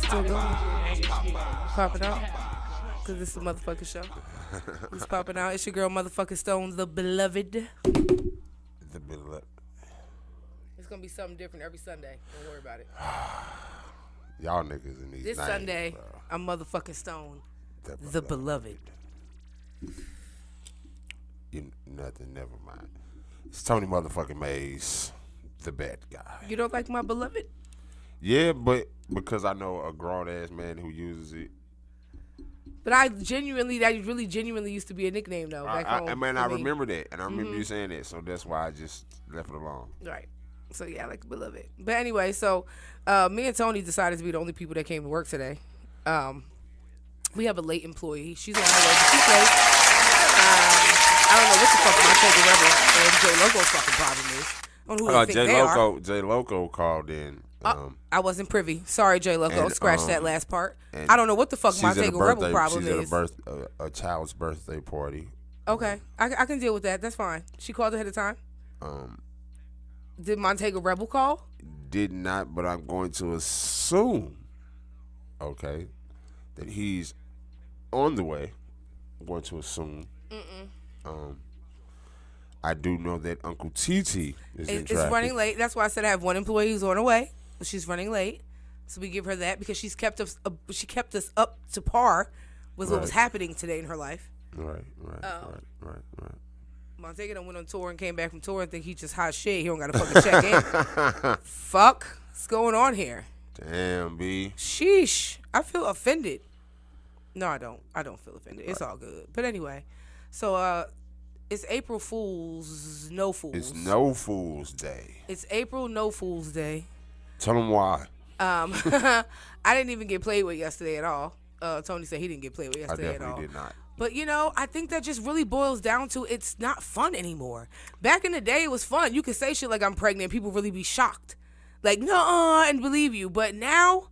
Still going. Popping out. Because this is a motherfucking show. It's popping out. It's your girl, motherfucking Stone, the beloved. The beloved. It's going to be something different every Sunday. Don't worry about it. Y'all niggas in these This names, Sunday, bro. I'm motherfucking Stone, the beloved. Nothing, never mind. It's Tony motherfucking Mays, the bad guy. You don't like my beloved? Yeah, but because I know a grown-ass man who uses it. But that really genuinely used to be a nickname, though, back home. I remember that, and I remember you saying that, so that's why I just left it alone. Right. So, yeah, I like beloved. But anyway, so me and Tony decided to be the only people that came to work today. We have a late employee. She's on her way, but she's late. I don't know what the fuck my Taker Rebel and J Loco's fucking problem is. I don't know who they think they are. J Loco called in. I wasn't privy. Sorry, J Loco. Scratch that last part. I don't know what the fuck my Taker Rebel problem is. She's at a child's birthday party. Okay, I can deal with that. That's fine. She called ahead of time. Did Montego Rebel call? Did not, but I'm going to assume, okay, that he's on the way. I'm going to assume. I do know that Uncle TT is in traffic. It's running late. That's why I said I have one employee who's on her way. She's running late, so we give her that because she kept us up to par with what was happening today in her life. Right. Montego done went on tour and came back from tour and think he just hot shit. He don't got to fucking check in. Fuck, what's going on here? Damn, B. Sheesh, I feel offended. No, I don't. I don't feel offended. It's all good. But anyway, so it's April Fool's, no fools. It's No Fool's Day. It's April No Fool's Day. Tell them why. I didn't even get played with yesterday at all. Tony said he didn't get played with yesterday at all. I definitely did not. But, I think that just really boils down to it's not fun anymore. Back in the day, it was fun. You could say shit like I'm pregnant. People really be shocked. Like, no, and believe you. But now,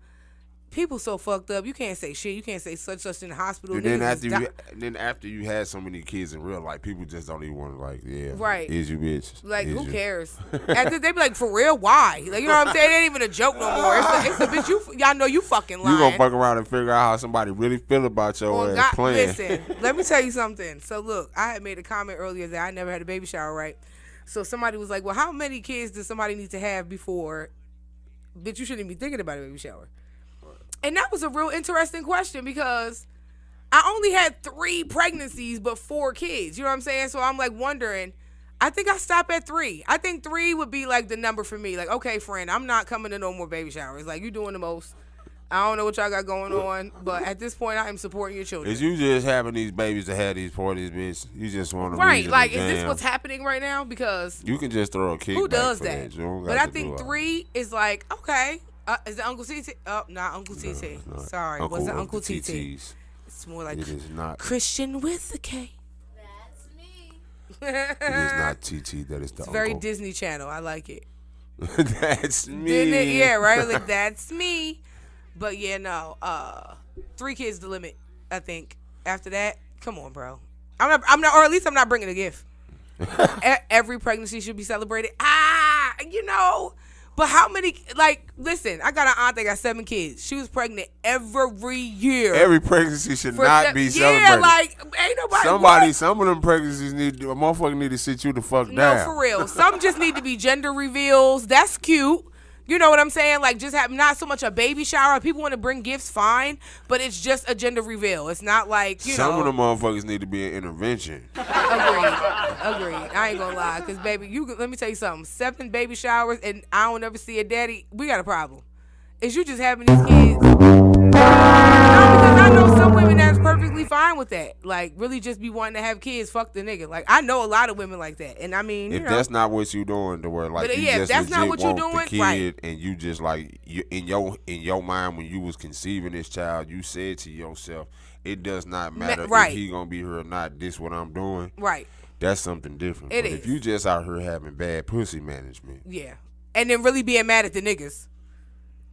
people so fucked up. You can't say shit. You can't say such in the hospital. And then after you had so many kids in real life, people just don't even want to right. Is you bitch. Like, who cares? After they be like, for real, why? Like, you know what I'm saying? It ain't even a joke no more. It's a bitch. Y'all know you fucking lying. You gonna fuck around and figure out how somebody really feel about your ass playing. Listen, let me tell you something. So look, I had made a comment earlier that I never had a baby shower, right? So somebody was like, well, how many kids does somebody need to have before, bitch, you shouldn't be thinking about a baby shower? And that was a real interesting question because I only had 3 pregnancies but 4 kids. You know what I'm saying? So I'm like wondering, I think I stop at 3. I think 3 would be like the number for me. Like, okay, friend, I'm not coming to no more baby showers. Like, you doing the most. I don't know what y'all got going on, but at this point, I am supporting your children. Is you just having these babies to have these parties, bitch? You just want to right? Like, is this what's happening right now? Because you can just throw a kick. Who does that? But I to think 3 is like okay. Is it Uncle TT? Oh, not Uncle TT. No, sorry, was it Uncle TT? TTs. It's more like it is not Christian with the K. That's me. It is not TT. That is the it's uncle. very Disney Channel. I like it. That's me. Didn't it? Yeah, right. Like that's me. But yeah, no. 3 kids the limit. I think. After that, come on, bro. I'm not, or at least I'm not bringing a gift. Every pregnancy should be celebrated. But how many, like, listen, I got an aunt that got 7 kids. She was pregnant every year. Every pregnancy should not be celebrated. Yeah, like, ain't nobody. Some of them pregnancies a motherfucker need to sit you the fuck down. No, for real. Some just need to be gender reveals. That's cute. You know what I'm saying? Like, just have not so much a baby shower. People want to bring gifts, fine. But it's just a gender reveal. It's not like, Some of them motherfuckers need to be an intervention. Agreed. I ain't gonna lie. Because, baby, let me tell you something. 7 baby showers and I don't ever see a daddy. We got a problem. Is you just having these kids? No, because I know some women that's perfectly fine with that. Like, really just be wanting to have kids, fuck the nigga. Like, I know a lot of women like that. And I mean, if that's not what you doing, to where like but you yeah, just that's not what you want doing, the kid, right? And you just like in your mind when you was conceiving this child, you said to yourself, it does not matter if he gonna be here or not. This what I'm doing, right? That's something different. It but is. If you just out here having bad pussy management, yeah, and then really being mad at the niggas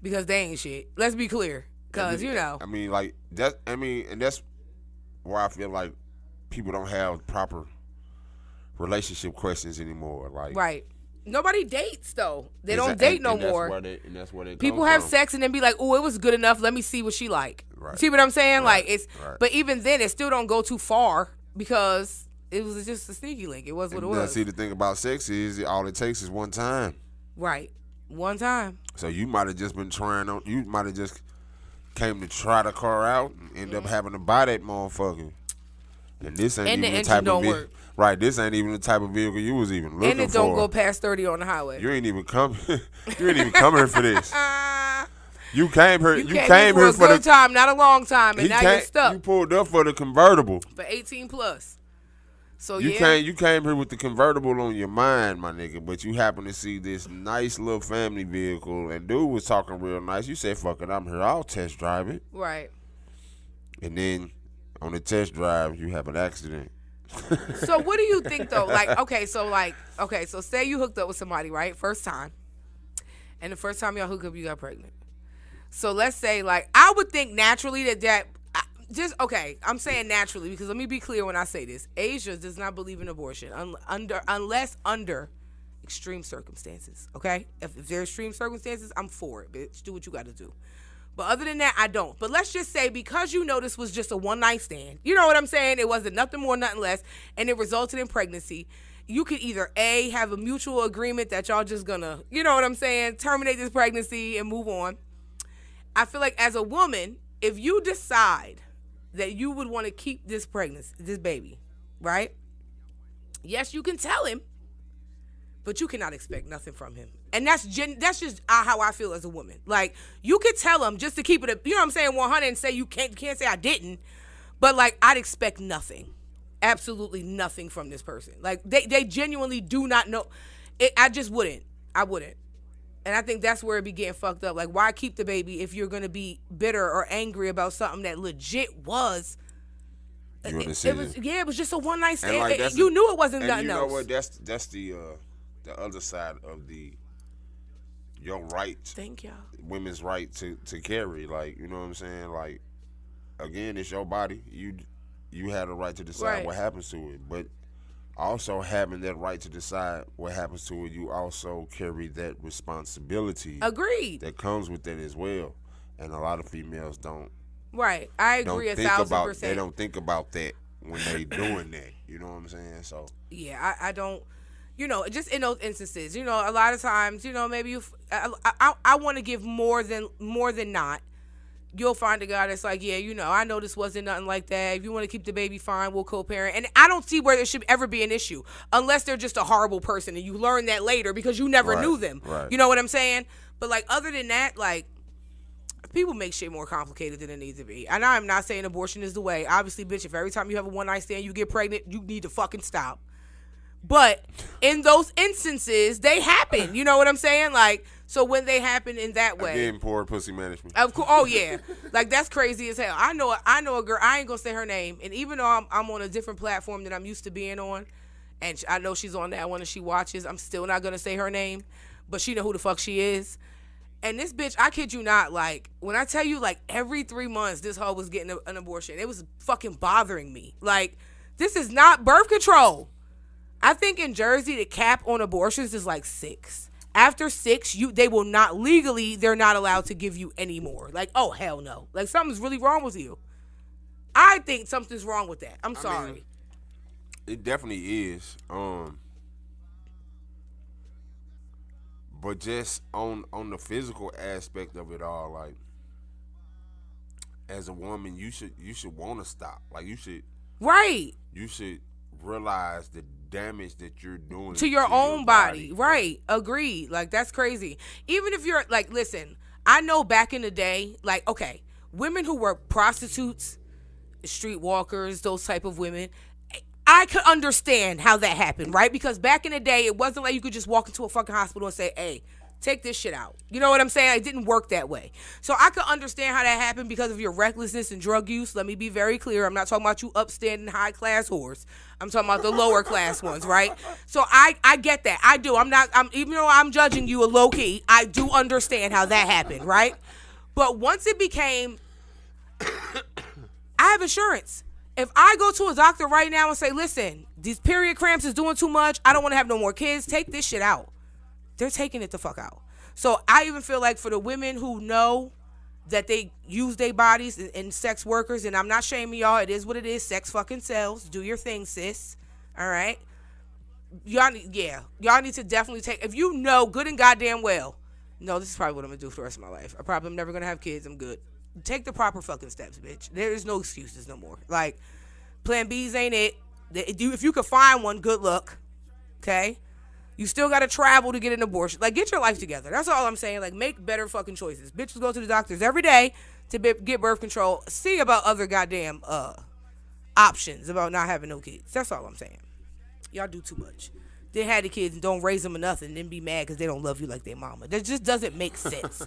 because they ain't shit. Let's be clear. Because, I mean, like, that. I mean, and that's why I feel like people don't have proper relationship questions anymore. Like, right. Nobody dates though. They don't date no more. That's where they people have sex and then be like, "Oh, it was good enough. Let me see what she like." Right. See what I'm saying? Right. Like it's, but even then, it still don't go too far because it was just a sneaky link. It was what it was. See, the thing about sex is all it takes is one time. Right, one time. So you might have just been trying on. You might have just came to try the car out and end up having to buy that motherfucker. And this ain't and even the the type engine don't of work. Right, this ain't even the type of vehicle you was even looking for. And it don't go past 30 on the highway. You ain't even come. You ain't even come here for this. You came here. You came here for a good time, not a long time, and now you're stuck. You pulled up for the convertible for 18 plus. So you came here with the convertible on your mind, my nigga. But you happen to see this nice little family vehicle, and dude was talking real nice. You said, "Fuck it, I'm here. I'll test drive it." Right. And then on the test drive, you have an accident. So what do you think though? So say you hooked up with somebody, right? First time. And the first time y'all hook up, you got pregnant. So let's say, like, I would think naturally I'm saying naturally because let me be clear when I say this. Asia does not believe in abortion unless under extreme circumstances, okay? If there's extreme circumstances, I'm for it, bitch. Do what you got to do. But other than that, I don't. But let's just say because you know this was just a one-night stand, you know what I'm saying? It wasn't nothing more, nothing less, and it resulted in pregnancy. You could either A, have a mutual agreement that y'all just gonna, you know what I'm saying, terminate this pregnancy and move on. I feel like as a woman, if you decide that you would want to keep this pregnancy, this baby, right? Yes, you can tell him, but you cannot expect nothing from him. And that's just how I feel as a woman. Like, you could tell him just to keep it, you know what I'm saying, 100 and say you can't say I didn't. But, like, I'd expect nothing. Absolutely nothing from this person. Like, they genuinely do not know. I just wouldn't. I wouldn't. And I think that's where it be getting fucked up. Like, why keep the baby if you're going to be bitter or angry about something that legit was. It was just a one-night stand. Like, you knew it wasn't nothing else. You know what? That's the other side of your right. Thank y'all. Women's right to carry. Like, you know what I'm saying? Like, again, it's your body. You have the right to decide what happens to it. But also having that right to decide what happens to it, you also carry that responsibility. Agreed. That comes with it as well. And a lot of females don't. Right. I agree 1,000%. They don't think about that when they doing that. You know what I'm saying? So yeah, I don't. You know, just in those instances, you know, a lot of times, you know, maybe I want to give more than not. You'll find a guy that's like, yeah, you know, I know this wasn't nothing like that. If you want to keep the baby, fine, we'll co-parent. And I don't see where there should ever be an issue unless they're just a horrible person and you learn that later because you never knew them. Right. You know what I'm saying? But, like, other than that, like, people make shit more complicated than it needs to be. And I'm not saying abortion is the way. Obviously, bitch, if every time you have a one-night stand you get pregnant, you need to fucking stop. But in those instances, they happen. You know what I'm saying? Like, so when they happen in that way. Again, poor pussy management. Of course. Oh, yeah. Like, that's crazy as hell. I know a girl. I ain't going to say her name. And even though I'm on a different platform than I'm used to being on, and I know she's on that one and she watches, I'm still not going to say her name. But she know who the fuck she is. And this bitch, I kid you not, like, when I tell you, like, every 3 months this hoe was getting an abortion, it was fucking bothering me. Like, this is not birth control. I think in Jersey, the cap on abortions is like 6. After 6, they will not legally, they're not allowed to give you any more. Like, oh, hell no. Like, something's really wrong with you. I think something's wrong with that. I'm sorry. Mean, it definitely is. But just on the physical aspect of it all, like, as a woman, you should want to stop. Like, you should. Right. You should realize the damage that you're doing to your own body. Right. Agreed. Like, that's crazy. Even if you're like, listen, I know back in the day, like, okay, women who were prostitutes, streetwalkers, those type of women, I could understand how that happened, right? Because back in the day, it wasn't like you could just walk into a fucking hospital and say, hey, take this shit out. You know what I'm saying? It didn't work that way. So I could understand how that happened because of your recklessness and drug use. Let me be very clear. I'm not talking about you upstanding high-class whores. I'm talking about the lower-class ones, right? So I get that. I do. Even though I'm judging you a low-key, I do understand how that happened, right? But once it became, I have insurance. If I go to a doctor right now and say, listen, these period cramps is doing too much, I don't want to have no more kids, take this shit out. They're taking it the fuck out. So I even feel like for the women who know that they use their bodies and sex workers, and I'm not shaming y'all. It is what it is. Sex fucking sells. Do your thing, sis. All right. Y'all need to definitely take. If you know good and goddamn well, no, this is probably what I'm gonna do for the rest of my life. I probably am never gonna have kids. I'm good. Take the proper fucking steps, bitch. There is no excuses no more. Like, Plan B's ain't it. If you could find one, good luck. Okay. You still gotta travel to get an abortion. Like, get your life together. That's all I'm saying. Like, make better fucking choices. Bitches go to the doctors every day to get birth control. See about other goddamn options about not having no kids. That's all I'm saying. Y'all do too much. Then have the kids and don't raise them or nothing, then be mad because they don't love you like their mama. That just doesn't make sense.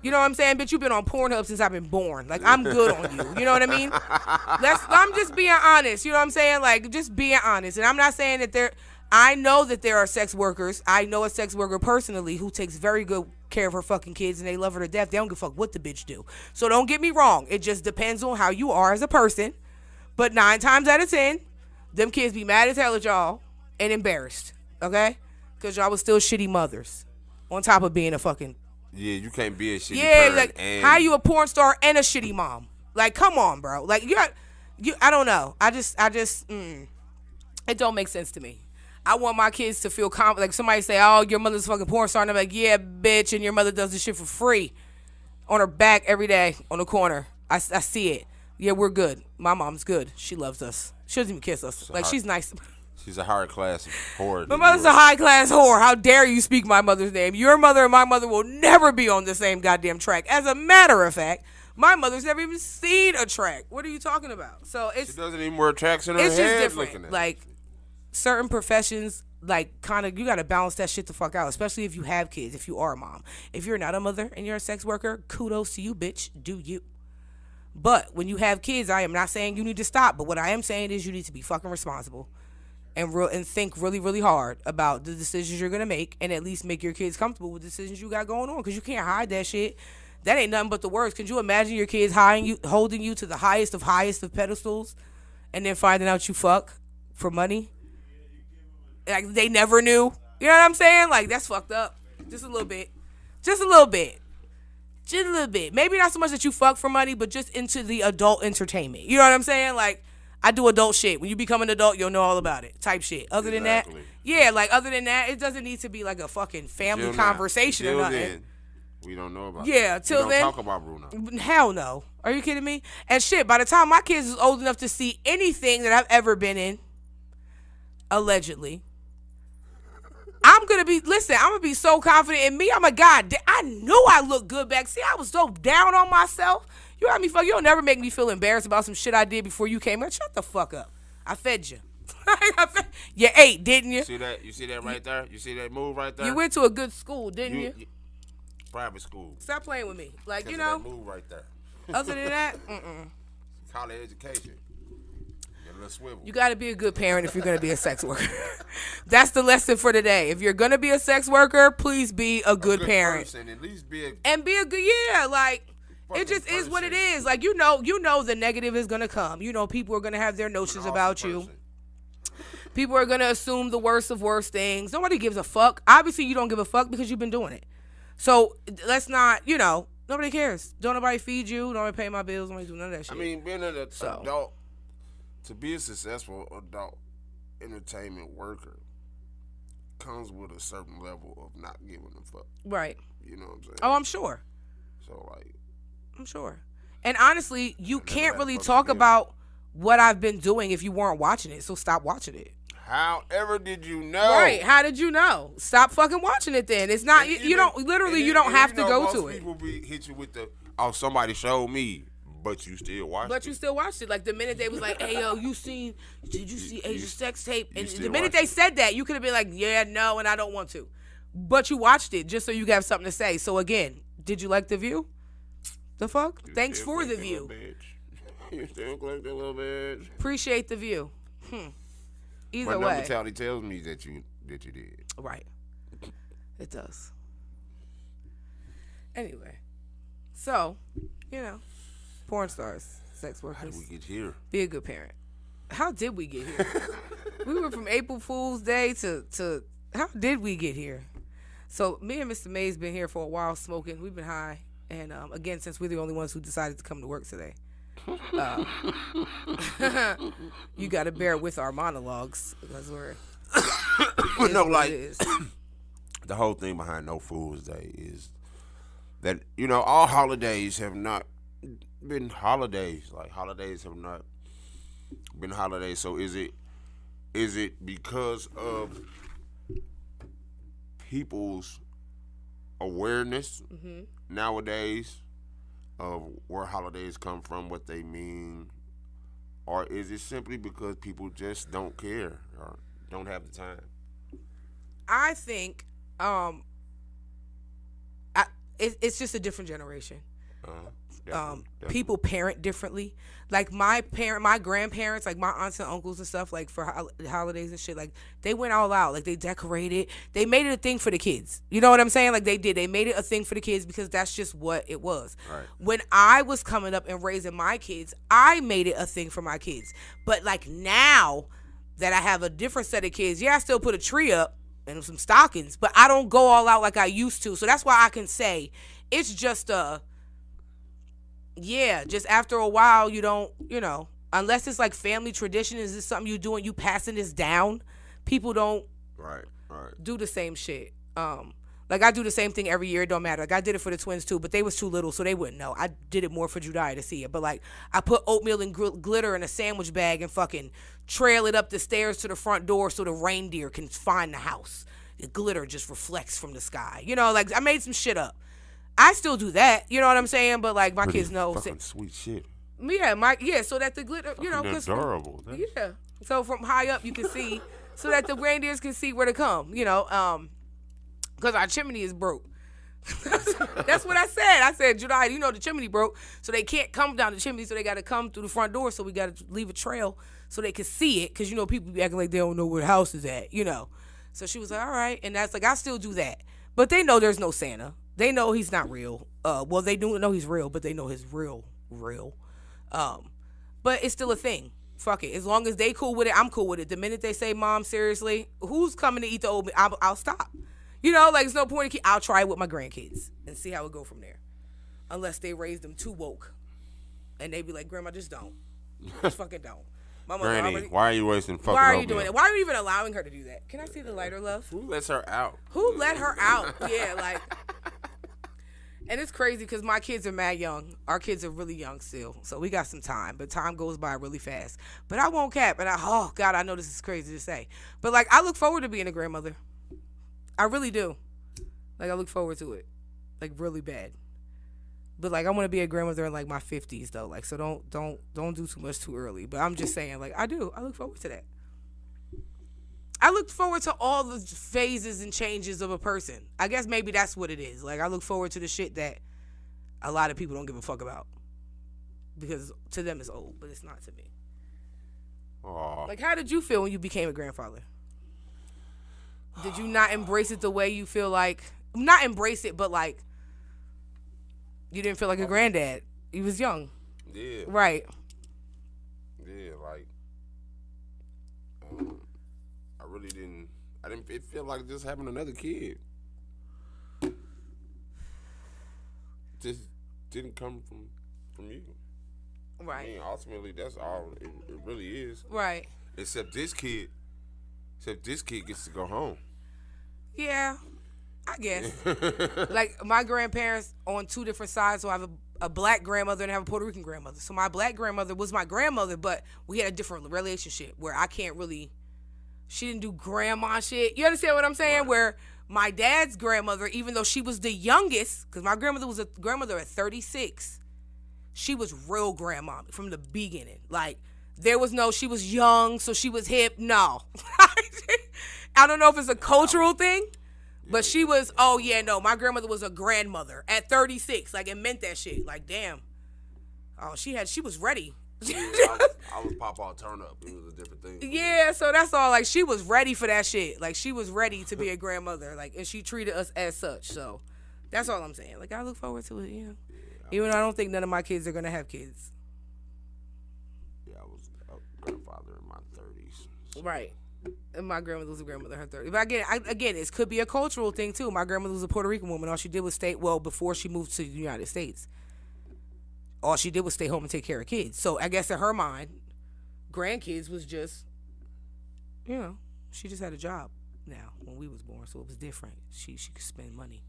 You know what I'm saying? Bitch, you've been on Pornhub since I've been born. Like, I'm good on you. You know what I mean? I'm just being honest. You know what I'm saying? Like, just being honest. And I'm not saying that I know that there are sex workers. I know a sex worker personally who takes very good care of her fucking kids and they love her to death. They don't give a fuck what the bitch do. So don't get me wrong. It just depends on how you are as a person. But 9 times out of 10, them kids be mad as hell at y'all and embarrassed. Okay? Because y'all was still shitty mothers. On top of being a fucking... Yeah, you can't be a shitty parent. Yeah, like, how you a porn star and a shitty mom? Like, come on, bro. Like, I don't know. It don't make sense to me. I want my kids to feel confident. Like, somebody say, oh, your mother's a fucking porn star. And I'm like, yeah, bitch. And your mother does this shit for free. On her back every day on the corner. I see it. Yeah, we're good. My mom's good. She loves us. She doesn't even kiss us. Like, she's nice. She's a high class whore. My mother's a high class whore. How dare you speak my mother's name? Your mother and my mother will never be on the same goddamn track. As a matter of fact, my mother's never even seen a track. What are you talking about? So she doesn't even wear tracks in her head. It's just different. Like, certain professions, like, kind of, you got to balance that shit the fuck out, especially if you have kids, if you are a mom. If you're not a mother and you're a sex worker, kudos to you, bitch. Do you. But when you have kids, I am not saying you need to stop, but what I am saying is you need to be fucking responsible and think really, really hard about the decisions you're going to make and at least make your kids comfortable with the decisions you got going on, because you can't hide that shit. That ain't nothing but the worst. Could you imagine your kids holding you to the highest of pedestals and then finding out you fuck for money? Like, they never knew. You know what I'm saying? Like, that's fucked up. Just a little bit. Just a little bit. Just a little bit. Maybe not so much that you fuck for money, but just into the adult entertainment. You know what I'm saying? Like, I do adult shit. When you become an adult, you'll know all about it. Type shit. Other than that, it doesn't need to be like a fucking family conversation or nothing. Then, we don't know about it. Till then. Don't talk about Bruno. Hell no. Are you kidding me? And shit, by the time my kids is old enough to see anything that I've ever been in, allegedly, I'm going to be so confident in me. I'm a god. I knew I looked good back. See, I was so down on myself. You got me fuck. You'll never make me feel embarrassed about some shit I did before you came. Shut the fuck up. I fed you. You ate, didn't you? You see that right there? You see that move right there? You went to a good school, didn't you? Private school. Stop playing with me. Like, you know. know. That move right there. Other than that, college education. You got to be a good parent if you're going to be a sex worker. That's the lesson for today. If you're going to be a sex worker, please be a good parent. Person, at least be a good, like, it just is what it is. Like, you know the negative is going to come. You know, people are going to have their notions about you. People are going to assume the worst of worst things. Nobody gives a fuck. Obviously, you don't give a fuck because you've been doing it. So, let's not, nobody cares. Don't nobody feed you. Don't nobody pay my bills. Nobody do none of that shit. I mean, being an adult, to be a successful adult entertainment worker comes with a certain level of not giving a fuck. Right. You know what I'm saying? Oh, I'm sure. So, like... I'm sure. And honestly, you can't really talk about what I've been doing if you weren't watching it, so stop watching it. However did you know? Right. How did you know? Stop fucking watching it then. It's not... You don't have to go to it. Most people hit you with the, somebody showed me. But you still watched it. Like, the minute they was like, hey, yo, did you see Asia's sex tape? And the minute they said that, you could have been like, yeah, no, and I don't want to. But you watched it just so you have something to say. So, again, did you like The View? The fuck? Thanks for The View. You still like that little bitch. Appreciate The View. Either way. My mentality tells me that you did. Right. It does. Anyway. So, porn stars, sex workers. How did we get here? Be a good parent. How did we get here? We were from April Fool's Day to how did we get here? So me and Mr. May's been here for a while smoking. We've been high, and again, since we're the only ones who decided to come to work today, you got to bear with our monologues because we're No, what like it is. the whole thing behind No Fools Day is that all holidays have not been holidays. Like holidays have not been holidays. So is it because of people's awareness nowadays of where holidays come from, what they mean, or is it simply because people just don't care or don't have the time? I think it's just a different generation. People parent differently. Like my grandparents, like my aunts and uncles and stuff, like for holidays and shit, like they went all out. Like they decorated. They made it a thing for the kids. You know what I'm saying? Like they did. They made it a thing for the kids because that's just what it was. Right. When I was coming up and raising my kids, I made it a thing for my kids. But like now that I have a different set of kids, yeah, I still put a tree up and some stockings, but I don't go all out like I used to. So that's why I can say it's just just after a while, you don't, unless it's like family tradition, is this something you doing, you passing this down, people don't Right. do the same shit. Like I do the same thing every year, it don't matter. Like I did it for the twins too, but they was too little, so they wouldn't know. I did it more for Judai to see it, but like I put oatmeal and glitter in a sandwich bag and fucking trail it up the stairs to the front door so the reindeer can find the house. The glitter just reflects from the sky. Like I made some shit up. I still do that, you know what I'm saying? But like my Pretty kids know. fucking sweet shit. So that the glitter, That's adorable. Yeah. So from high up you can see, so that the reindeers can see where to come, because our chimney is broke. That's what I said. I said, Judai, the chimney broke, so they can't come down the chimney, so they got to come through the front door, so we got to leave a trail so they can see it, because, people be acting like they don't know where the house is at, So she was like, all right, and that's like, I still do that. But they know there's no Santa. They know he's not real. Well, they do know he's real, but they know he's real. But it's still a thing. Fuck it. As long as they cool with it, I'm cool with it. The minute they say, Mom, seriously, who's coming to eat the oatmeal? I'll stop. Like, there's no point in I'll try it with my grandkids and see how it go from there. Unless they raise them too woke. And they be like, Grandma, just don't. Just fucking don't. My mother Granny, why are you wasting fucking Why are you oatmeal? doing it? Why are you even allowing her to do that? Can I see the lighter, love? Who lets her out? Who let her out? Yeah, like... And it's crazy because my kids are mad young. Our kids are really young still. So we got some time. But time goes by really fast. But I won't cap. And oh, God, I know this is crazy to say. But, like, I look forward to being a grandmother. I really do. Like, I look forward to it. Like, really bad. But, like, I want to be a grandmother in, like, my 50s, though. Like, so don't do too much too early. But I'm just saying, like, I do. I look forward to that. I look forward to all the phases and changes of a person. I guess maybe that's what it is. Like, I look forward to the shit that a lot of people don't give a fuck about. Because to them it's old, but it's not to me. Aww. Like, how did you feel when you became a grandfather? Did you not embrace it the way you feel like... Not embrace it, but, like... You didn't feel like a granddad. You was young. Yeah. Right. Yeah, like... I didn't it feel like just having another kid. Just didn't come from you. Right. I mean, ultimately, that's all it really is. Right. Except this kid gets to go home. Yeah, I guess. Like, my grandparents on two different sides, so I have a black grandmother and I have a Puerto Rican grandmother. So my black grandmother was my grandmother, but we had a different relationship where I can't really... She didn't do grandma shit. You understand what I'm saying? Right. Where my dad's grandmother, even though she was the youngest, because my grandmother was a grandmother at 36, she was real grandma from the beginning. Like, there was no, she was young, so she was hip. No. I don't know if it's a cultural thing, but she was, my grandmother was a grandmother at 36. Like, it meant that shit. Like, damn. Oh, she was ready. I was Papa turn up. It was a different thing. Yeah, so that's all. Like, she was ready for that shit. Like, she was ready to be a grandmother. Like, and she treated us as such. So that's all I'm saying. Like, I look forward to it. Yeah. Even though I don't think none of my kids are gonna have kids. Yeah, I was a grandfather in my 30s. So. Right. And my grandmother was a grandmother in her 30s. But again, it could be a cultural thing too. My grandmother was a Puerto Rican woman. All she did was before she moved to the United States, all she did was stay home and take care of kids. So I guess in her mind, grandkids was just, she just had a job now when we was born. So it was different. She could spend money.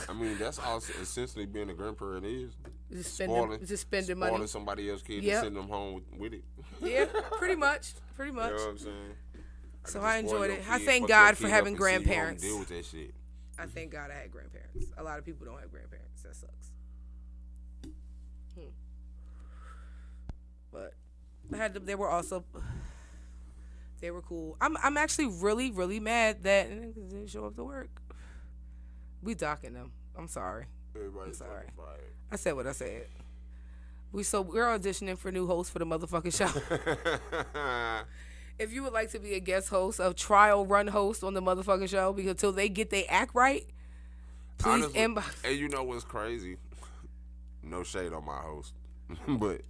I mean, that's also essentially being a grandparent is. Just spending money. Spoiling somebody else's kid and sending them home with it. Yeah, pretty much. You know what I'm saying? So I enjoyed it. I thank God for having grandparents. Deal with that shit. I thank God I had grandparents. A lot of people don't have grandparents. That sucks. But they were cool. I'm actually really, really mad that they didn't show up to work. We docking them. I'm sorry. Everybody's sorry. Fired. I said what I said. We're auditioning for new hosts for the motherfucking show. If you would like to be a guest host, a trial run host on the motherfucking show, because until they get their act right, please inbox. And you know what's crazy? No shade on my host, but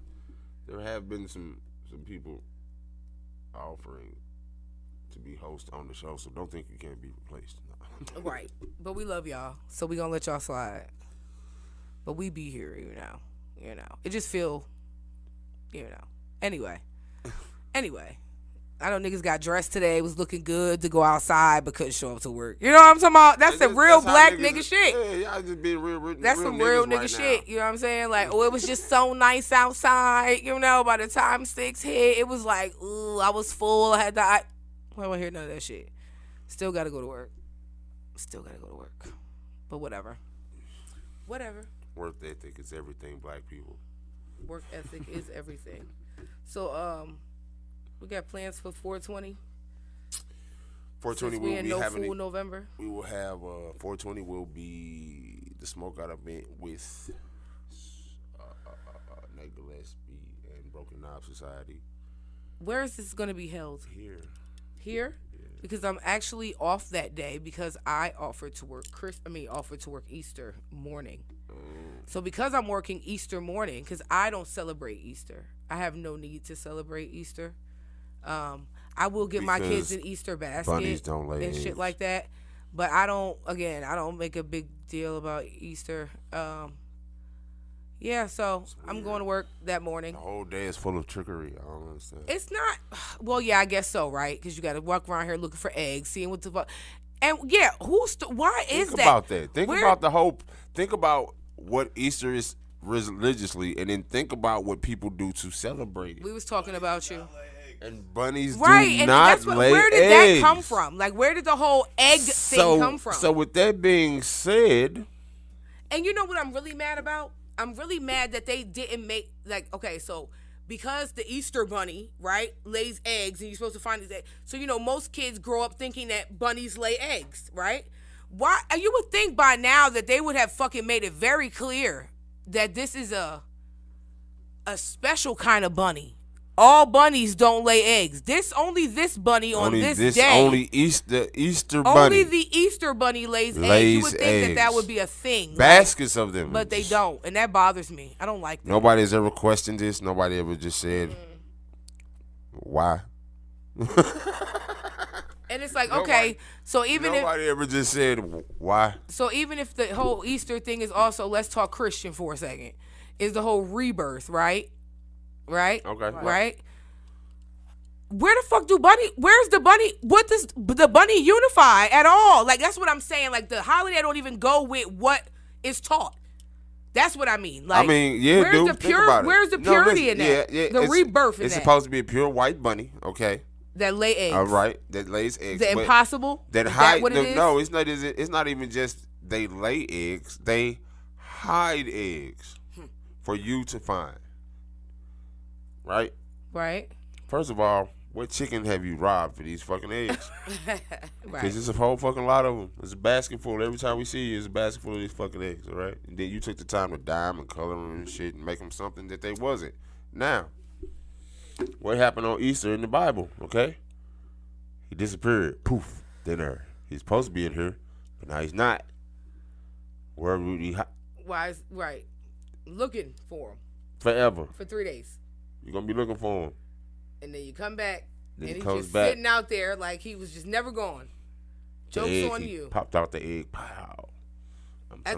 there have been some people offering to be host on the show, so don't think you can't be replaced. No. Right, but we love y'all, so we gonna let y'all slide. But we be here, It just feel, Anyway, I know niggas got dressed today, was looking good to go outside, but couldn't show up to work. You know what I'm talking about? That's the real black nigga shit. Yeah, y'all just being real. That's some real nigga right shit. now. You know what I'm saying? Like, it was just so nice outside. By the time 6 hit, it was like, ooh, I was full. I don't want to hear none of that shit. Still got to go to work. But whatever. Work ethic is everything, black people. Work ethic is everything. So, we got plans for 420. 420 will be having full November. We will have 420 will be the smoke out event with Nate Gillespie and Broken Knob Society. Where is this going to be held? Here. Yeah. Because I'm actually off that day because I offered to work Easter morning. So because I'm working Easter morning, because I don't celebrate Easter, I have no need to celebrate Easter. I will get my kids an Easter basket and eggs. Shit like that. But I don't make a big deal about Easter. So I'm going to work that morning. The whole day is full of trickery. I don't understand. It's not. Well, yeah, I guess so, right? Because you got to walk around here looking for eggs, seeing what the fuck. And yeah, why is that? Think about that. Think about what Easter is religiously, and then think about what people do to celebrate it. We was talking about you. And bunnies do and not lay eggs. Where did that come from? Like, where did the whole egg thing come from? So with that being said, and you know what I'm really mad about? I'm really mad that they didn't make, so because the Easter bunny, right, lays eggs and you're supposed to find these eggs. So, most kids grow up thinking that bunnies lay eggs, right? Why? You would think by now that they would have fucking made it very clear that this is a special kind of bunny. All bunnies don't lay eggs. Only this bunny on this day. Only Easter bunny. Only the Easter bunny lays eggs. You would think that would be a thing. Baskets of them. But they don't. And that bothers me. I don't like that. Nobody has ever questioned this. Nobody ever just said, why? And it's like, okay, so even nobody ever just said, why? So even if the whole Easter thing is also, let's talk Christian for a second, is the whole rebirth, right? Right? Okay. Right? Where the fuck where's the bunny? What does the bunny unify at all? Like, that's what I'm saying. Like, the holiday don't even go with what is taught. That's what I mean. Like, where's the purity in that? The rebirth in that. It's supposed to be a pure white bunny, okay? That lay eggs. All right, that lays eggs. The impossible? That hide. No, it's not. It's not even just they lay eggs. They hide eggs for you to find. Right? Right. First of all, what chicken have you robbed for these fucking eggs? Right. Because there's a whole fucking lot of them. There's a basket full. Every time we see you, there's a basket full of these fucking eggs, all right? And then you took the time to dye them and color them and shit and make them something that they wasn't. Now, what happened on Easter in the Bible, okay? He disappeared. Poof. Dinner. He's supposed to be in here, but now he's not. Where would he right. Looking for him. Forever. For 3 days. You're going to be looking for him. And then you come back Then and he he's comes just back. sitting out there like he was just never gone. The Joke's egg, on he you. popped out the egg. Pow.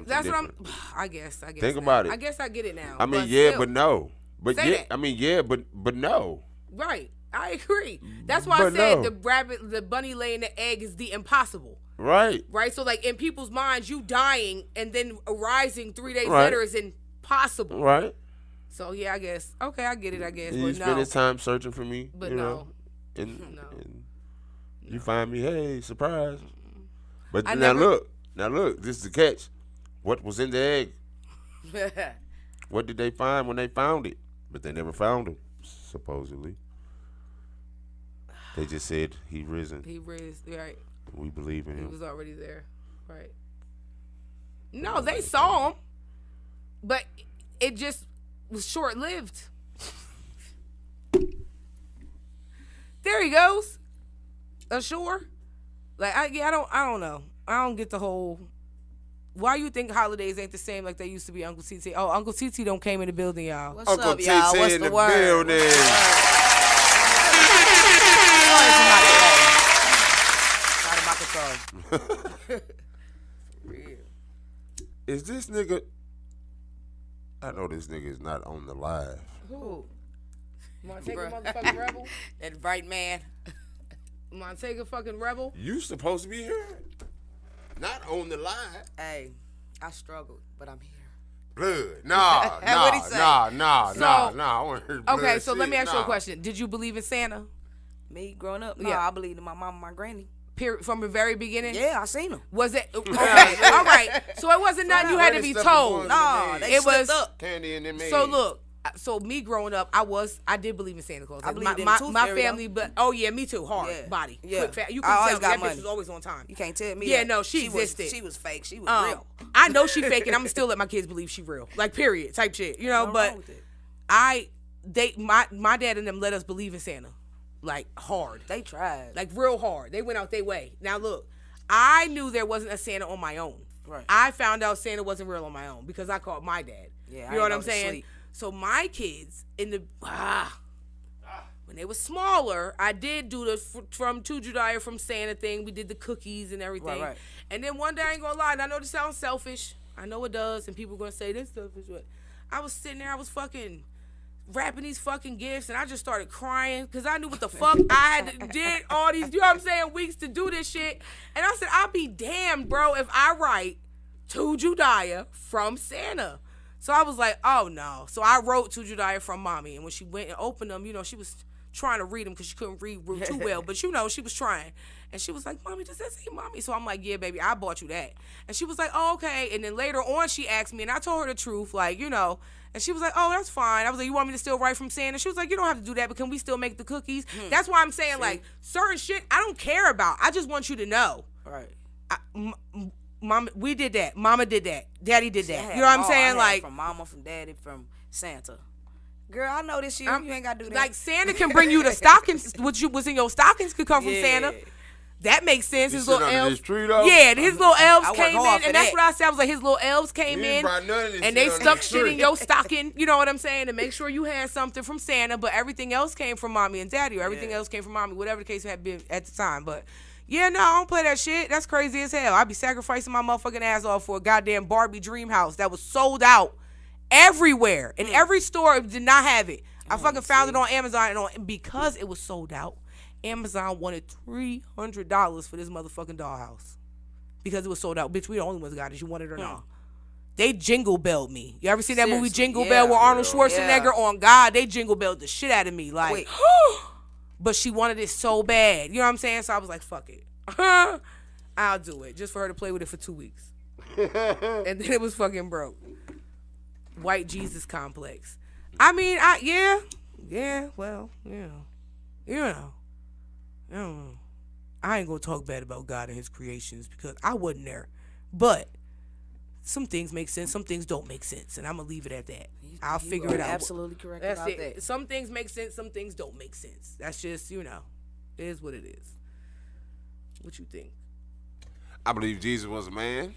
That's what I'm. I guess. Think about it. I guess I get it now. I mean, but yeah, still, but no. But say yeah, that. I mean, yeah, but no. Right. I agree. That's why I But said no. the bunny laying the egg is the impossible. Right. Right. So like in people's minds, you dying and then arising 3 days Right. later is impossible. Right. So yeah, I guess. Okay, I get it. I guess. And But you spend no. his time searching for me. But you no. know, and, No. and you find me, hey, surprise. But I now never- look, this is the catch. What was in the egg? What did they find when they found it? But they never found him, supposedly. They just said he risen. He raised. Right. We believe in He him. was already there. Right. No, they saw him, but it just was short lived. There he goes. Ashore. Like I don't know. I don't get the whole. Why you think holidays ain't the same like they used to be, Uncle TT? Oh, Uncle TT don't came in the building, y'all. What's Uncle up, y'all? TT What's in the the word? building. Sorry, somebody else. Real. Is this nigga? I know this nigga is not on the live. Who? Montega Bruh. motherfucking rebel? That bright man. Montega fucking rebel? You supposed to be here, not on the live. Hey, I struggled, but I'm here. Blood. Nah. What'd he say? So- I want to hear blood Okay, so let shit. me ask you a Nah. question. Did you believe in Santa? Me growing up, no, Yeah. I believed in my mom and my granny. Period, from the very beginning? Yeah, I seen them. Was it? Okay, all right. So it wasn't nothing you had to be told. No, they It slipped was- up. Candy in them So eggs. look, so me growing up, I did believe in Santa Claus. I believed in my, the tooth my fairy, family, but oh yeah, me too. Hard Yeah. body, Yeah. quick, fat. You I can always tell got that bitch money. was always on time. You can't tell me Yeah, that. no, she existed. she was fake. She was real. I know she fake, and I'm still let my kids believe she real, like period, type shit. You know, Nothing but wrong with it. my dad and them let us believe in Santa, like hard. They tried. Like real hard. They went out their way. Now look, I knew there wasn't a Santa on my own. Right. I found out Santa wasn't real on my own because I called my dad. Yeah, you I know what ain't I'm go to saying? sleep. So my kids in the when they were smaller, I did do the from to Judea from Santa thing. We did the cookies and everything. Right. And then one day I ain't gonna lie, and I know this sounds selfish. I know it does, and people are gonna say this selfish, but I was sitting there, I was fucking wrapping these fucking gifts, and I just started crying because I knew what the fuck I had did all these, you know what I'm saying, weeks to do this shit. And I said, I'll be damned, bro, if I write to Judea from Santa. So I was like, oh no. So I wrote to Judea from mommy, and when she went and opened them, you know, she was trying to read them because she couldn't read too well, but you know, she was trying. And she was like, mommy, does that say mommy? So I'm like, yeah, baby, I bought you that. And she was like, oh, okay. And then later on, she asked me, and I told her the truth, like, you know, and she was like, oh, that's fine. I was like, you want me to still write from Santa? She was like, you don't have to do that, but can we still make the cookies? That's why I'm saying, like, certain shit I don't care about. I just want you to know. Right. Mama, we did that. Mama did that. Daddy did See, I that. had You know what I'm all. I saying? had Like, from mama, from daddy, from Santa. Girl, I know this year. You ain't got to do that. like Santa can bring you the stockings. What was in your stockings could come from Yeah. Santa. That makes sense. You His sit little under elves. this tree, though? Yeah, his little elves I work came hard in, for and that's that. what I said. I was like, his little elves came You in, ain't brought none of this and shit they under stuck the shit in tree. your stocking. You know what I'm saying? To make sure you had something from Santa, but everything else came from mommy and daddy, or everything else came from mommy, whatever the case had been at the time. But yeah, no, I don't play that shit. That's crazy as hell. I'd be sacrificing my motherfucking ass off for a goddamn Barbie dream house that was sold out everywhere, and every store did not have it. I fucking found it on Amazon, and because it was sold out, Amazon wanted $300 for this motherfucking dollhouse because it was sold out. Bitch, we the only ones that got it. You want it or not? They jingle belled me. You ever seen that movie Seriously, Jingle yeah. Bell with Arnold Yeah. Schwarzenegger? On God, they jingle belled the shit out of me. Like, Quick. but she wanted it so bad. You know what I'm saying? So I was like, fuck it. I'll do it just for her to play with it for 2 weeks. And then it was fucking broke. White Jesus complex. I mean, well, you know. I ain't gonna talk bad about God and his creations because I wasn't there. But some things make sense, some things don't make sense, and I'm gonna leave it at that. I'll figure You it are out. Absolutely correct That's about it. that. Some things make sense, some things don't make sense. That's just, you know, it is what it is. What you think? I believe Jesus was a man.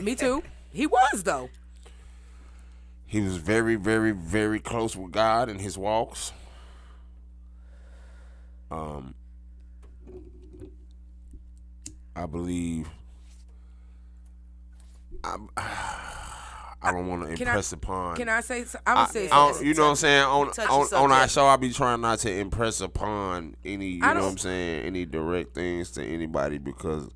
Me too. He was though. He was very, very, very close with God in his walks. Um, I believe I don't want to impress upon. Can I say? I'm gonna say something. You know what I'm saying? On our subject. show, I be trying not to impress upon any. You I know what don't- I'm saying? Any direct things to anybody because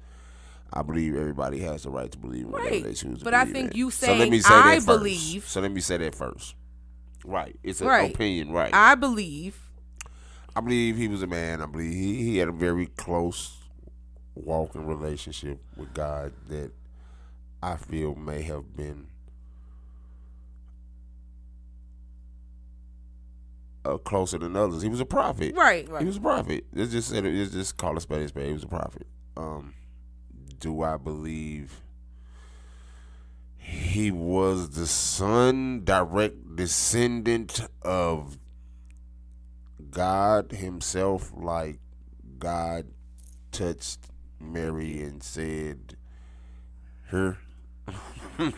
I believe everybody has the right to believe in whatever they choose to But believe I think in. you So let saying me say I that first. believe. So let me say that first. Right. It's an Right. opinion. Right. I believe. I believe he was a man. I believe he had a very close walking relationship with God that I feel may have been closer than others. He was a prophet. Right. He was a prophet. Let's just call a spade a spade. He was a prophet. Do I believe he was the son, direct descendant of God himself? Like God touched Mary and said, "Here." I'm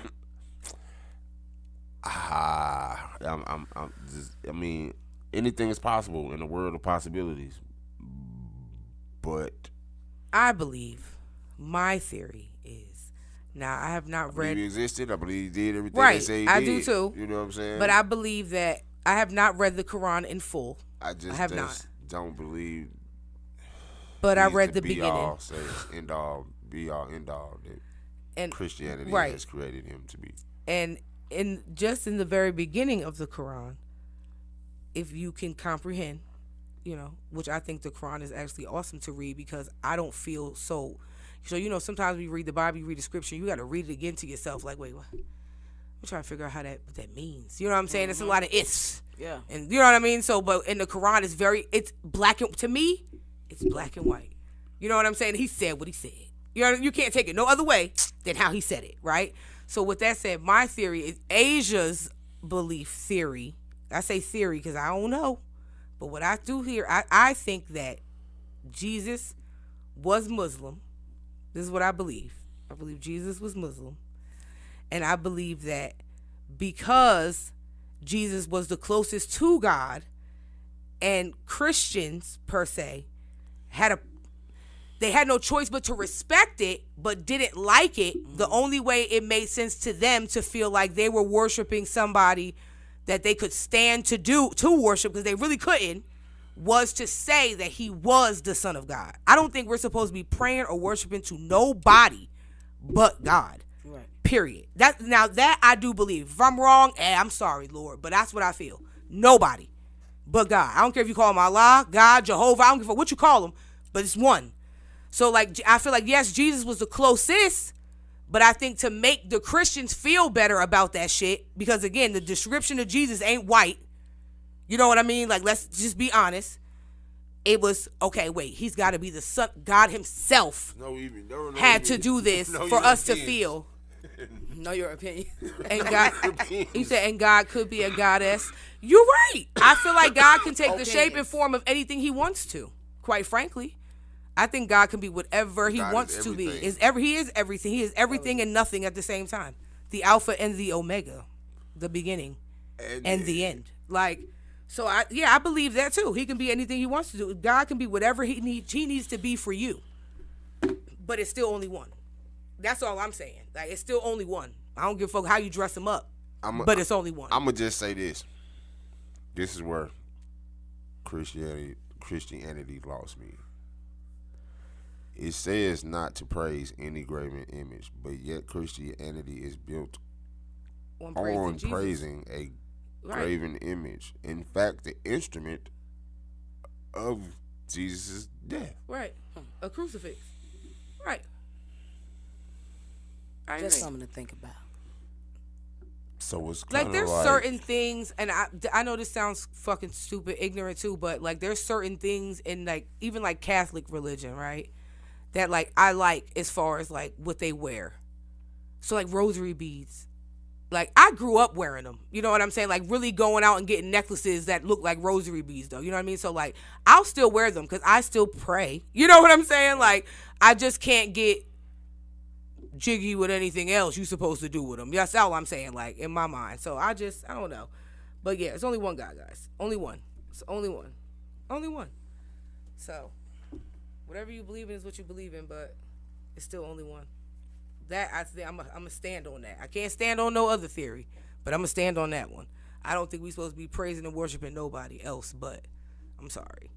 just. I mean, anything is possible in a world of possibilities. But I believe my theory is now I have not I believe read. he existed. I believe he did everything Right, they say he I did. do too. You know what I'm saying? But I believe that I have not read the Quran in full. I just have not. don't believe. But I he's read the be beginning. all, say end all, be all, end all that And Christianity right. has created him to be. And in the very beginning of the Quran, if you can comprehend, which I think the Quran is actually awesome to read because I don't feel so. So sometimes when you read the Bible, you read the scripture, you got to read it again to yourself. Like, wait, what? I'm trying to figure out what that means. You know what I'm saying? It's a lot of ifs. Yeah. And you know what I mean? So, but in the Quran, it's black and to me, it's black and white. You know what I'm saying? He said what he said. You can't take it no other way than how he said it, right? So with that said, my theory is Asia's belief theory. I say theory because I don't know. But what I do here, I think that Jesus was Muslim. This is what I believe. I believe Jesus was Muslim. And I believe that because Jesus was the closest to God and Christians, per se, they had no choice but to respect it, but didn't like it. The only way it made sense to them to feel like they were worshiping somebody that they could stand to worship, because they really couldn't, was to say that he was the Son of God. I don't think we're supposed to be praying or worshiping to nobody but God. Right. Period. That I do believe. If I'm wrong, I'm sorry, Lord, but that's what I feel. Nobody but God. I don't care if you call him Allah, God, Jehovah, I don't give a fuck what you call him, but it's one. So I feel like, yes, Jesus was the closest, but I think to make the Christians feel better about that shit, because again, the description of Jesus ain't white. You know what I mean? Like, let's just be honest. It was, okay, wait, he's got to be the Son. God himself had to do this for us to feel. Know your opinion. And God, he said, and God could be a goddess. You're right. I feel like God can take the shape and form of anything he wants to, quite frankly. I think God can be whatever he wants to be. He is everything. He is everything and nothing at the same time. The Alpha and the Omega, the beginning and the end. Like, so I believe that too. He can be anything he wants to do. God can be whatever he needs to be for you. But it's still only one. That's all I'm saying. Like, it's still only one. I don't give a fuck how you dress him up. But it's only one. I'm gonna just say this. This is where Christianity lost me. It says not to praise any graven image, but yet Christianity is built on praising a graven image. In fact, the instrument of Jesus' death. Right. A crucifix. Right. Just something to think about. So it's like there's certain things, and I know this sounds fucking stupid, ignorant too, but like there's certain things in like even like Catholic religion, right? That like I like as far as like what they wear. So like rosary beads. Like I grew up wearing them. You know what I'm saying? Like really going out and getting necklaces that look like rosary beads though. You know what I mean? So like I'll still wear them because I still pray. You know what I'm saying? Like I just can't get jiggy with anything else you supposed to do with them. That's all I'm saying, like in my mind. So I don't know. But yeah, it's only one God, guys. Only one. It's only one. Only one. So, whatever you believe in is what you believe in, but it's still only one. That I think I'm gonna stand on that. I can't stand on no other theory, but I'm gonna stand on that one. I don't think we're supposed to be praising and worshiping nobody else, but I'm sorry.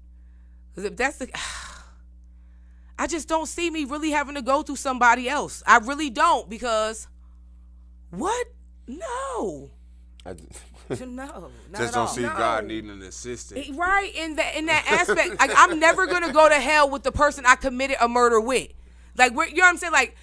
Because if that's the, I just don't see me really having to go through somebody else. I really don't, because what? No. No, just don't see God needing an assistant. Right, in that aspect. Like, I'm never gonna go to hell with the person I committed a murder with. Like, you know what I'm saying? Like,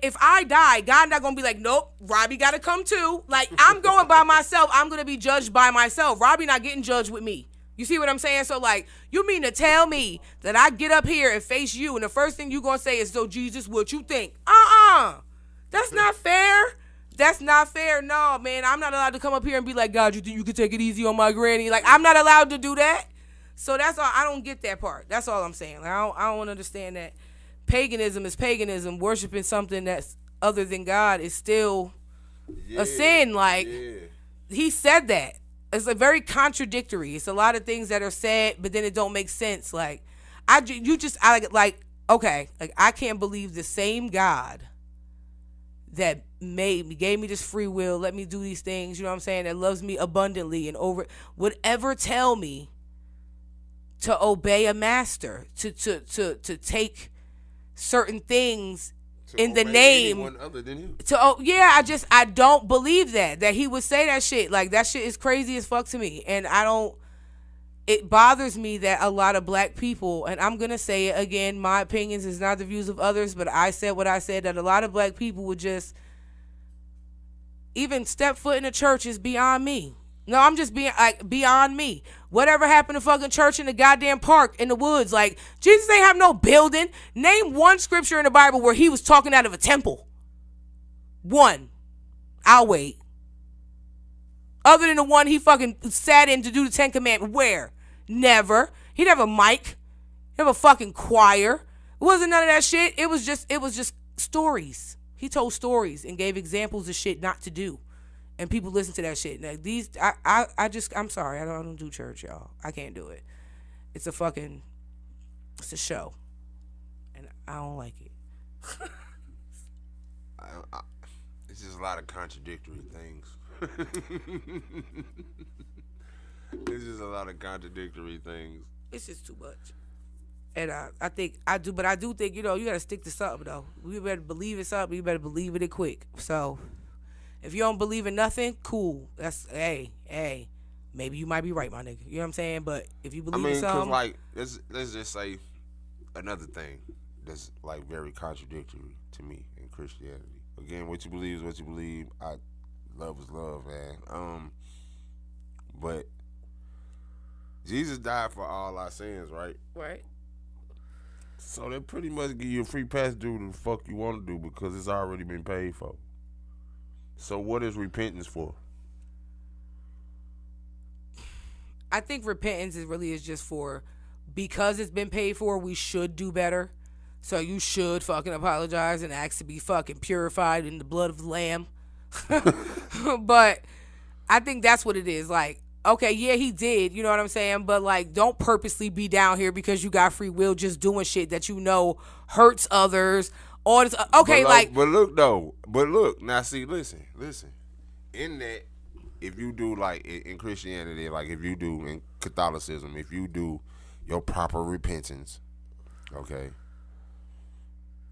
if I die, God not gonna be like, nope, Robbie gotta come too. Like, I'm going by myself. I'm gonna be judged by myself. Robbie not getting judged with me. You see what I'm saying? So, like, you mean to tell me that I get up here and face you, and the first thing you gonna say is, so Jesus, what you think? That's not fair. That's not fair. No, man, I'm not allowed to come up here and be like, God, you think you could take it easy on my granny? Like, I'm not allowed to do that. So that's all. I don't get that part. That's all I'm saying. Like, I don't understand that. Paganism is paganism. Worshiping something that's other than God is still a sin. Like, he said that. It's like very contradictory. It's a lot of things that are said, but then it don't make sense. Like, okay, like, I can't believe the same God that made me, gave me this free will, let me do these things, you know what I'm saying, that loves me abundantly and would ever tell me to obey a master, to take certain things in the name other than him. I don't believe that he would say that shit. Like, that shit is crazy as fuck to me. And it bothers me that a lot of black people, and I'm going to say it again, my opinions is not the views of others, but I said what I said, that a lot of black people would just even step foot in a church is beyond me. No, I'm just being like, beyond me. Whatever happened to fucking church in the goddamn park in the woods? Like, Jesus ain't have no building. Name one scripture in the Bible where he was talking out of a temple. One. I'll wait. Other than the one he fucking sat in to do the 10 Commandments. Where? Never. He didn't have a mic. He didn't have a fucking choir. It wasn't none of that shit. It was just stories. He told stories and gave examples of shit not to do. And people listen to that shit. Like, I'm sorry. I don't do church, y'all. I can't do it. It's a show. And I don't like it. It's just a lot of contradictory things. It's just a lot of contradictory things. It's just too much. And I do think, you gotta stick to something, though. You better believe in something. You better believe in it quick. So, if you don't believe in nothing, cool. That's, hey, maybe you might be right, my nigga. You know what I'm saying? But if you believe in something, like, let's just say another thing that's, like, very contradictory to me in Christianity. Again, what you believe is what you believe. Love is love, man. But Jesus died for all our sins, right? Right. So they pretty much give you a free pass to do the fuck you want to do because it's already been paid for. So what is repentance for? I think repentance is just for, because it's been paid for, we should do better. So you should fucking apologize and ask to be fucking purified in the blood of the Lamb. But I think that's what it is. Like, okay, yeah, he did, you know what I'm saying? But, like, don't purposely be down here because you got free will just doing shit that you know hurts others. All this, okay, But look, now see, listen. In that, if you do, like, in Christianity, like, if you do in Catholicism, if you do your proper repentance, okay,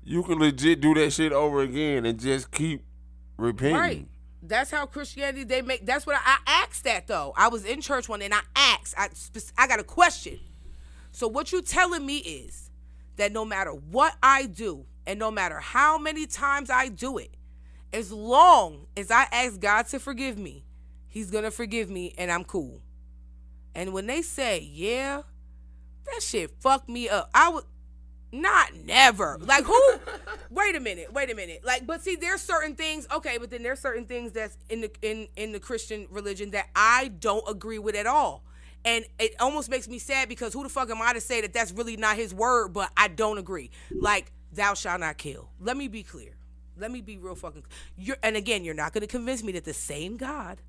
you can legit do that shit over again and just keep repenting. Right. That's how Christianity, that's what I asked that, though. I was in church one day and I asked, I got a question. So what you telling me is that no matter what I do and no matter how many times I do it, as long as I ask God to forgive me, he's going to forgive me and I'm cool. And when they say, yeah, that shit fucked me up. I would not never. Like, who? Wait a minute. Like, but see, there's certain things. Okay, but then there's certain things that's in the Christian religion that I don't agree with at all. And it almost makes me sad because who the fuck am I to say that that's really not his word, but I don't agree. Like, thou shalt not kill. Let me be clear. Let me be real fucking clear. And again, you're not going to convince me that the same God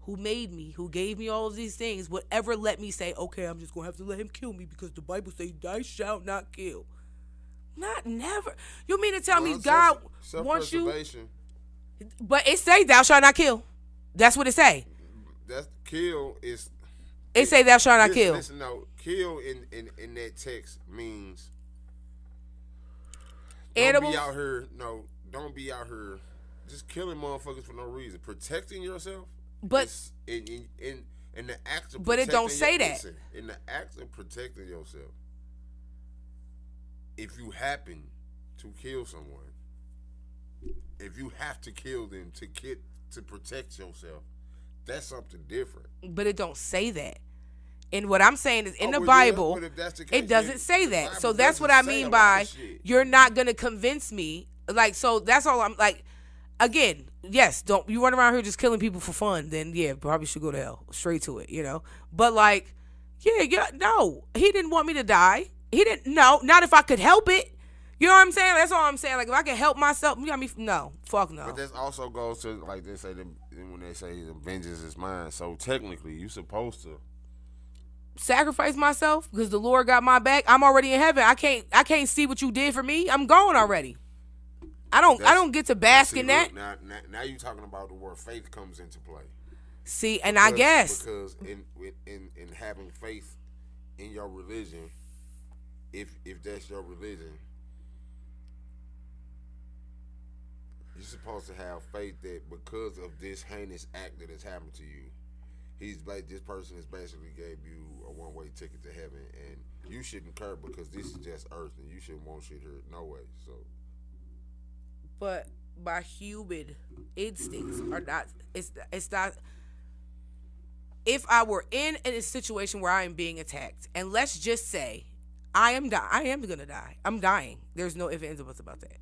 who made me, who gave me all of these things, would ever let me say, okay, I'm just going to have to let him kill me because the Bible says, thou shalt not kill. Not never. You mean to tell me God wants you? But it say, thou shalt not kill. That's what it say. That's kill is. It say, thou shalt not kill. Listen, no, kill in that text means. Animals. Don't be out here. No, don't be out here just killing motherfuckers for no reason. Protecting yourself. But in the act of. But it don't say that. Listen, in the act of protecting yourself, if you happen to kill someone, if you have to kill them to protect yourself, that's something different. But it don't say that. And what I'm saying is, in the Bible, it doesn't say that. So that's what I mean by you're not gonna convince me. Like, so that's all I'm like. Again, yes, don't you run around here just killing people for fun? Then yeah, probably should go to hell, straight to it, you know. But like, yeah, no, he didn't want me to die. He didn't. No, not if I could help it. You know what I'm saying? That's all I'm saying. Like, if I can help myself, you got me. No, fuck no. But this also goes to, like they say, when they say the vengeance is mine. So technically, you supposed to sacrifice myself because the Lord got my back. I'm already in heaven. I can't see what you did for me. I'm gone already. I don't get to bask in that. Now you talking about the word faith comes into play. See, and I guess because in having faith in your religion, if that's your religion, you're supposed to have faith that because of this heinous act that has happened to you, this person has basically gave you a one-way ticket to heaven, and you shouldn't care because this is just earth, and you shouldn't want shit here no way. So, but my human instincts are not. It's not. If I were in a situation where I am being attacked, and let's just say I am gonna die. I'm dying. There's no ifs, ands, or buts about that.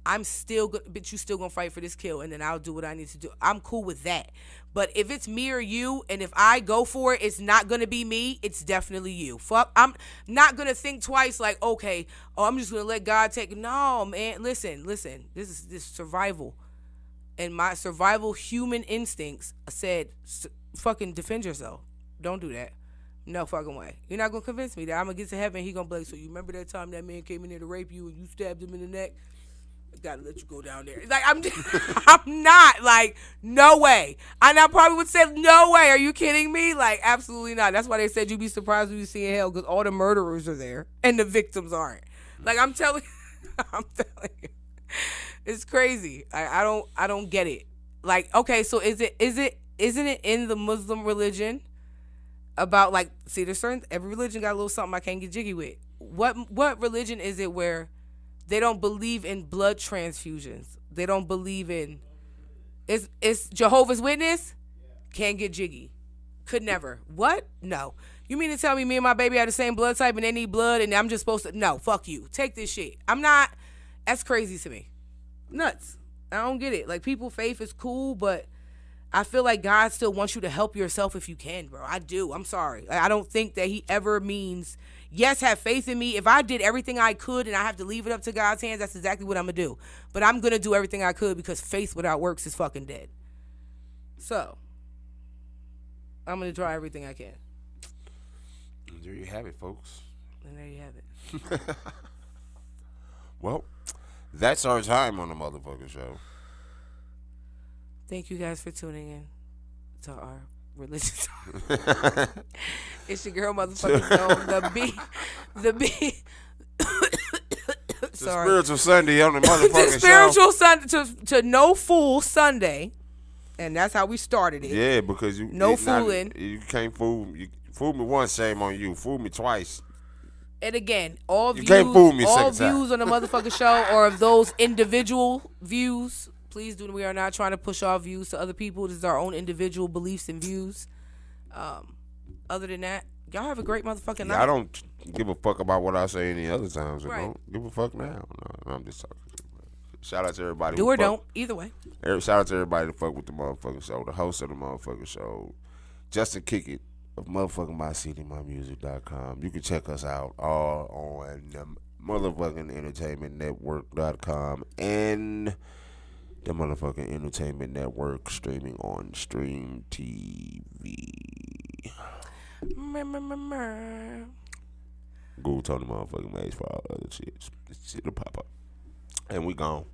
I'm still good, but you still gonna fight for this kill, and then I'll do what I need to do. I'm cool with that. But if it's me or you, and if I go for it, it's not gonna be me. It's definitely you. Fuck, I'm not gonna think twice. Like, okay, I'm just gonna let God take. No, man, listen. This is survival, and my survival human instincts said, fucking defend yourself. Don't do that. No fucking way. You're not gonna convince me that I'm gonna get to heaven. He gonna be like, so you remember that time that man came in there to rape you and you stabbed him in the neck? Gotta let you go down there. Like, I'm not, like, no way. And I probably would say, no way. Are you kidding me? Like, absolutely not. That's why they said you'd be surprised when you see in hell, because all the murderers are there and the victims aren't. Like, I'm telling you, it's crazy. I don't get it. Like, okay, so isn't it in the Muslim religion about, like, see, there's every religion got a little something I can't get jiggy with. What religion is it where they don't believe in blood transfusions? They don't believe in... It's Jehovah's Witness? Can't get jiggy. Could never. What? No. You mean to tell me and my baby have the same blood type and they need blood and I'm just supposed to... No, fuck you. Take this shit. I'm not... That's crazy to me. Nuts. I don't get it. Like, people, faith is cool, but I feel like God still wants you to help yourself if you can, bro. I do. I'm sorry. I don't think that he ever means... Yes, have faith in me. If I did everything I could and I have to leave it up to God's hands, that's exactly what I'm going to do. But I'm going to do everything I could because faith without works is fucking dead. So, I'm going to try everything I can. And there you have it, folks. And there you have it. Well, that's our time on the motherfucking show. Thank you guys for tuning in to our religious talk. It's your girl, motherfucking Zone. The B. Sorry. Spiritual Sunday on the motherfucking show. Spiritual Sunday to No Fool Sunday, and that's how we started it. Yeah, because you fooling. You can't fool. You fool me once, shame on you. Fool me twice. And again, all you views, can't fool me all views time. On the motherfucking show or of those individual views. Please do. We are not trying to push our views to other people. This is our own individual beliefs and views. Other than that, y'all have a great motherfucking night. I don't give a fuck about what I say any other times. Right. I don't give a fuck now. No, I'm just talking. Shout out to everybody. Do or don't. Either way. Shout out to everybody that fuck with the motherfucking show. The host of the motherfucking show, Justin Kick It of motherfucking mycdmymusic.com. You can check us out all on the motherfucking entertainmentnetwork.com and The motherfucking entertainment network streaming on Stream TV. Google Tony motherfucking Maze for all other shit. Shit'll pop up. And we gone.